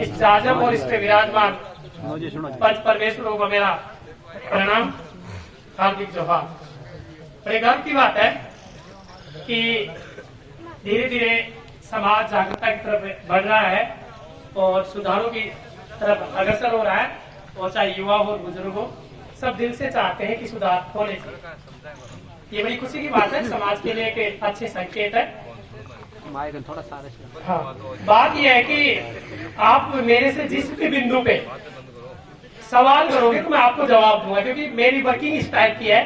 इस जाजम और इस पे विराजमान पंच परमेश्वरों को मेरा प्रणाम, हार्दिक जोहार। बड़े गर्व की बात है कि धीरे धीरे समाज जागरूकता की तरफ बढ़ रहा है और सुधारों की तरफ अग्रसर हो रहा है, और चाहे युवा हो बुजुर्ग हो, सब दिल से चाहते हैं कि सुधार होने चाहिए। ये बड़ी खुशी की बात है, समाज के लिए एक अच्छे संकेत है। थोड़ा सा हाँ, बात यह है कि आप मेरे से जिस भी बिंदु पे सवाल करोगे तो मैं आपको जवाब दूंगा, क्योंकि मेरी वर्किंग इस टाइप की है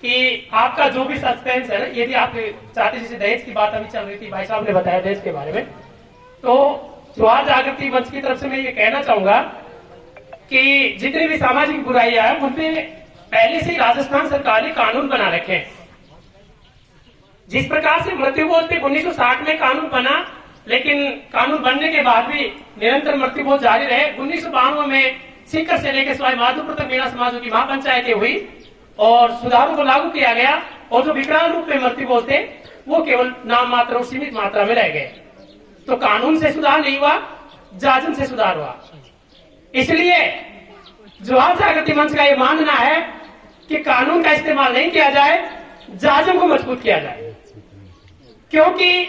कि आपका जो भी सस्पेंस है ना, यदि आप चाहते, जैसे दहेज की बात अभी चल रही थी, भाई साहब ने बताया दहेज के बारे में, तो जुआ जागृति मंच की तरफ से मैं ये कहना चाहूंगा कि जितनी भी सामाजिक बुराइयां हैं उनपे पहले से ही राजस्थान सरकार ने कानून बना रखे हैं। जिस प्रकार से मृत्युबोध पे 1960 में कानून बना, लेकिन कानून बनने के बाद भी निरंतर मृत्युबोध जारी रहे। 1992 में सीकर से लेकर सवाई माधोपुर तक मीणा समाजों की महापंचायतें हुई और सुधारों को लागू किया गया, और जो विकराल रूप में मृत्युबोध थे वो केवल नाम मात्र और सीमित मात्रा में रह गए। तो कानून से सुधार नहीं हुआ, जाजम से सुधार हुआ। इसलिए जुआ जागृति मंच का ये मानना है कि कानून का इस्तेमाल नहीं किया जाए, जाजम को मजबूत किया जाए, क्योंकि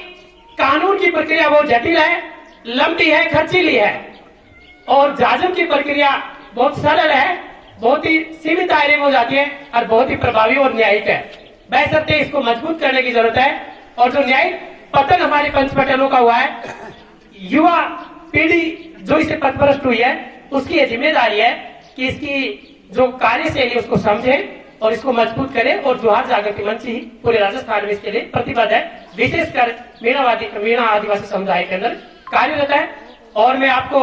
कानून की प्रक्रिया बहुत जटिल है, लंबी है, खर्चीली है, और जाजम की प्रक्रिया बहुत सरल है, बहुत ही सीमित दायरे में हो जाती है और बहुत ही प्रभावी और न्यायिक है। बशर्ते इसको मजबूत करने की जरूरत है। और जो न्यायिक पतन हमारे पंचपटलों का हुआ है, युवा पीढ़ी जो इसे पथभ्रष्ट हुई है, उसकी यह जिम्मेदारी है कि इसकी जो कार्यशैली उसको समझे और इसको मजबूत करे। और जुआ जागृति मंच ही पूरे राजस्थान में इसके लिए प्रतिबद्ध है, विशेषकर मीणा आदिवासी समुदाय के अंदर कार्यरत है। और मैं आपको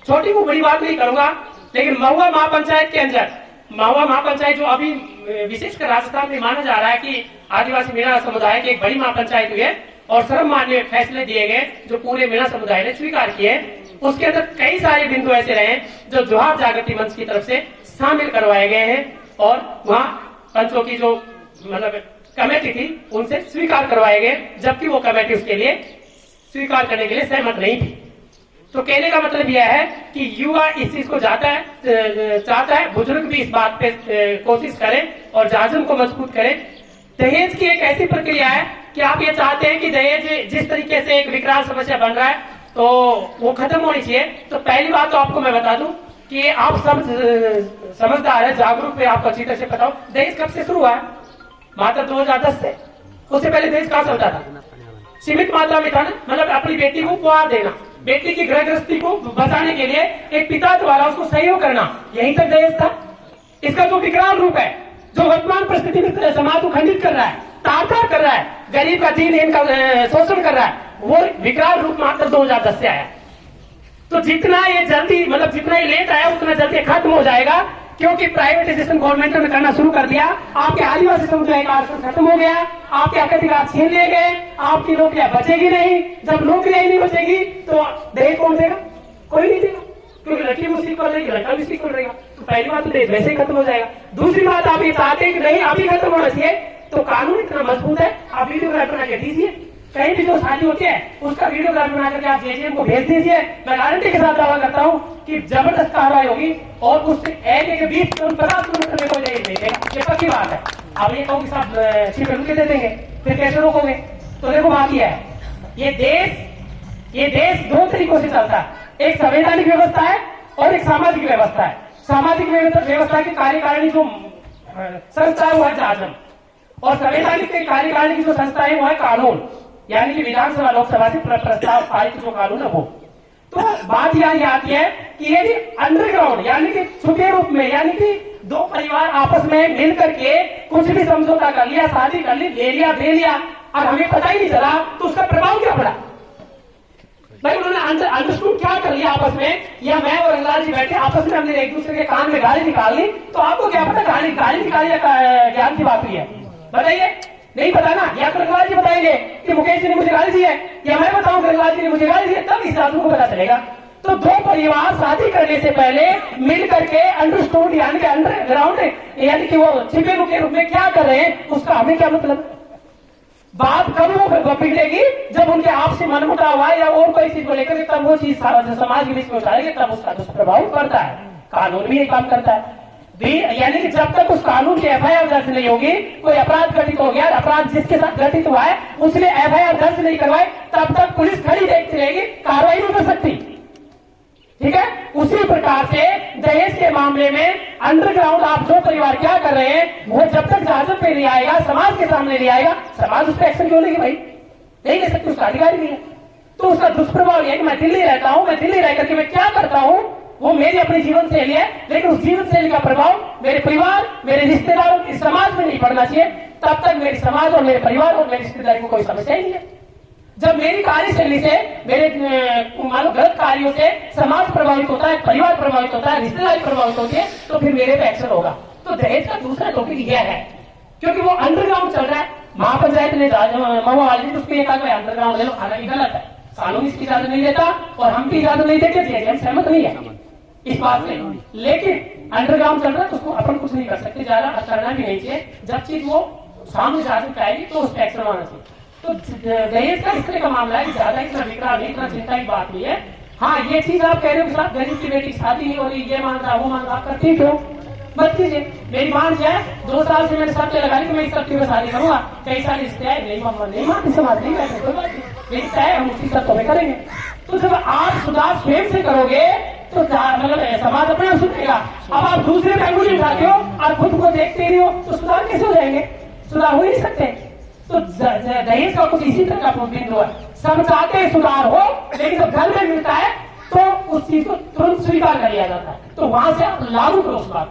छोटी को बड़ी बात नहीं करूंगा, लेकिन महुआ महापंचायत के अंदर, महुआ महापंचायत जो अभी विशेषकर राजस्थान में माना जा रहा है कि आदिवासी मीणा समुदाय की एक बड़ी महापंचायत हुई है और सर्वमान्य फैसले दिए गए जो पूरे मीणा समुदाय ने स्वीकार किए, उसके अंदर कई सारे बिंदु ऐसे रहे जो जुआ जागृति मंच की तरफ से शामिल करवाए गए हैं, और वहाँ पंचों की जो मतलब कमेटी थी उनसे स्वीकार करवाए गए, जबकि वो कमेटी उसके लिए स्वीकार करने के लिए सहमत नहीं थी। तो कहने का मतलब यह है कि युवा इस चीज को चाहता है, बुजुर्ग भी इस बात पे कोशिश करें और जाजम को मजबूत करें। दहेज की एक ऐसी प्रक्रिया है कि आप ये चाहते हैं कि दहेज जिस तरीके से एक विकराल समस्या बन रहा है तो वो खत्म होनी चाहिए। तो पहली बात तो आपको मैं बता दूं कि आप सब समझदार है, जागरूक है, आपको अच्छी तरह से पता हो दहेज कब से शुरू हुआ है। मात्र 2010 से। उससे पहले दहेज कहाँ चलता था, सीमित मात्रा में था ना, मतलब अपनी बेटी को उपहार देना, बेटी की गृह गृहस्थी को बचाने के लिए एक पिता द्वारा उसको सहयोग करना, यहीं तक दहेज था। इसका जो विकराल रूप है, जो वर्तमान परिस्थिति में समाज को खंडित कर रहा है, तार कर रहा है, गरीब का दीन इनका शोषण कर रहा है, वो विकराल रूप मात्र 2010 से आया। तो जितना ये जल्दी, मतलब जितना ये लेट आया उतना जल्दी खत्म हो जाएगा, क्योंकि प्राइवेटाइजेशन गवर्नमेंट ने करना शुरू कर दिया। आपके आदिवासी समुदाय का आरक्षण खत्म हो गया, आपके हक अधिकार छीन लिए गए, आपकी नौकरियां बचेगी नहीं। जब नौकरियां ही नहीं बचेगी तो दहेज कौन देगा, कोई नहीं देगा, क्योंकि लड़की वो सीख कर रहेगी, लड़का भी सीख कर रहेगा। तो पहली बात तो दहेज वैसे ही खत्म हो जाएगा। दूसरी बात, आप ये चाहते हैं कि नहीं अभी खत्म होना चाहिए, तो कानून इतना मजबूत है, आप वीडियोग्राफी बना के दीजिए, कहीं भी जो शादी होती है उसका वीडियोग्राफी बना करके आप जेजेएम को भेज दीजिए। मैं गारंटी के साथ दावा करता हूँ कि जबरदस्त कार्रवाई होगी और उससे 20 50 किलोमीटर में कोई दहेज नहीं देगा, ये पक्की बात है। आप ये कहो कि साहब छिपे दे देंगे, फिर कैसे रोकोगे? तो देखो बात यह है, ये देश दो तरीकों से चलता है, एक संवैधानिक व्यवस्था है और एक सामाजिक व्यवस्था है। सामाजिक व्यवस्था की कार्यकारिणी जो संस्था है वो है जाजम, और संवैधानिक कार्यकारिणी की जो संस्था है वो है कानून, यानी कि विधानसभा लोकसभा से प्रस्ताव पारित जो कानून है वो। तो बात यहाँ आती है कि यदि अंडरग्राउंड यानी कि छुपे रूप में, यानी कि दो परिवार आपस में मिल करके कुछ भी समझौता कर लिया, शादी कर ली, ले लिया दे लिया, और हमें पता ही नहीं चला, तो उसका प्रभाव क्या पड़ा भाई? उन्होंने अंडरस्टूड क्या कर लिया आपस में, या मैं और रंगलाल जी बैठे आपस में, हमने एक दूसरे के कान में गाली निकाल ली, तो आपको क्या पता गाली निकाली या ज्ञान की बात हुई है? बताइए, नहीं पता ना। या तो रंगलाल जी बताएंगे कि मुकेश जी ने मुझे गाली दी है, या मैं बताऊं कि रंगलाल जी ने मुझे गाली दी है, तब इस आदमी को पता चलेगा। तो दो परिवार शादी करने से पहले मिल करके अंडरस्टूड यानी कि अंडरग्राउंड यानी कि वो छिपे रूप के रूप में क्या कर रहे हैं, उसका हमें क्या मतलब? बात कब वो बिगड़ेगी जब उनके आपसी मनमुटाव हुआ या और कोई चीज को लेकर तब वो चीज समाज के बीच में उठाएगी, तब उसका दुष्प्रभाव पड़ता है। कानून भी ये काम करता है। यानी कि जब तक उस कानून की एफआईआर दर्ज नहीं होगी, कोई अपराध घटित हो गया, अपराध जिसके साथ घटित हुआ है उसने एफआईआर दर्ज नहीं करवाई, तब तक पुलिस खड़ी देखती रहेगी, कार्रवाई नहीं कर सकती। ठीक है, उसी प्रकार से दहेज के मामले में अंडरग्राउंड आप जो परिवार क्या कर रहे हैं वो जब तक इजाजत पे नहीं आएगा, समाज के सामने नहीं आएगा, समाज उस पर एक्शन क्यों लेगी? भाई नहीं ले सकती, उसका अधिकार नहीं है। तो उसका दुष्प्रभाव यह है कि मैं दिल्ली रहता हूं, मैं दिल्ली रह करके मैं क्या करता हूं वो मेरी अपनी जीवन शैली है, लेकिन उस जीवन शैली का प्रभाव मेरे परिवार, मेरे रिश्तेदारों, इस समाज में नहीं पड़ना चाहिए। तब तक मेरे समाज और मेरे परिवार और मेरी रिश्तेदारी को कोई समस्या ही नहीं है। जब मेरी कार्यशैली से, मेरे मानो गलत कार्यों से समाज प्रभावित होता है, परिवार प्रभावित होता है, रिश्तेदारी प्रभावित होती है, तो फिर मेरे पे एक्शन होगा। तो दहेज का दूसरा टॉपिक यह है, क्योंकि वो अंडरग्राउंड चल रहा है। महापंचायत ने उसको ये कहा अंडरग्राउंड ले लो, हालांकि गलत है, कानून इसकी इजाजत नहीं देता और हम भी इजाजत नहीं देते, हम सहमत नहीं है इस बात से। लेकिन अंडरग्राउंड चल रहा है तो उसको अपन कुछ नहीं कर सकते, ज्यादा करना भी नहीं चाहिए। जब चीज वो सामने इजाजत आएगी तो उस पर एक्शन होना चाहिए। तो दहेज का इस तरह का मामला है, ज्यादा इतना बिगड़ा नहीं, इतना चिंता की बात नहीं है। हाँ, ये चीज आप कह रहे हो साहब गरीब की बेटी शादी नहीं हो रही, ये मान रहा वो मान रहा, आप करती क्यों? मत कीजिए। मेरी मान जाए 2 साल से मैंने शर्तें लगा ली कि मैं इस शर्त में शादी करूंगा, कई साल रिश्ते आए, नहीं मम्मा नहीं मानती, समाज नहीं बैठे, कोई बात नहीं, मेरी तय हम उसी शर्तों में करेंगे। तो जब आप सुधार स्वयं से करोगे तो मतलब समाज अपने आप सुधरेगा। अब आप दूसरे पे अंगुली उठाते हो और खुद को देखते नहीं हो तो सुधार कैसे हो जाएंगे? सुधार हो ही नहीं सकते। तो दहेज का कुछ इसी तरह का बिंदु है, सब चाहते हैं सुधार हो, लेकिन जब घर में मिलता है तो उस चीज को तुरंत स्वीकार कर लिया जाता है। तो वहां से आप लागू करो उस बात को।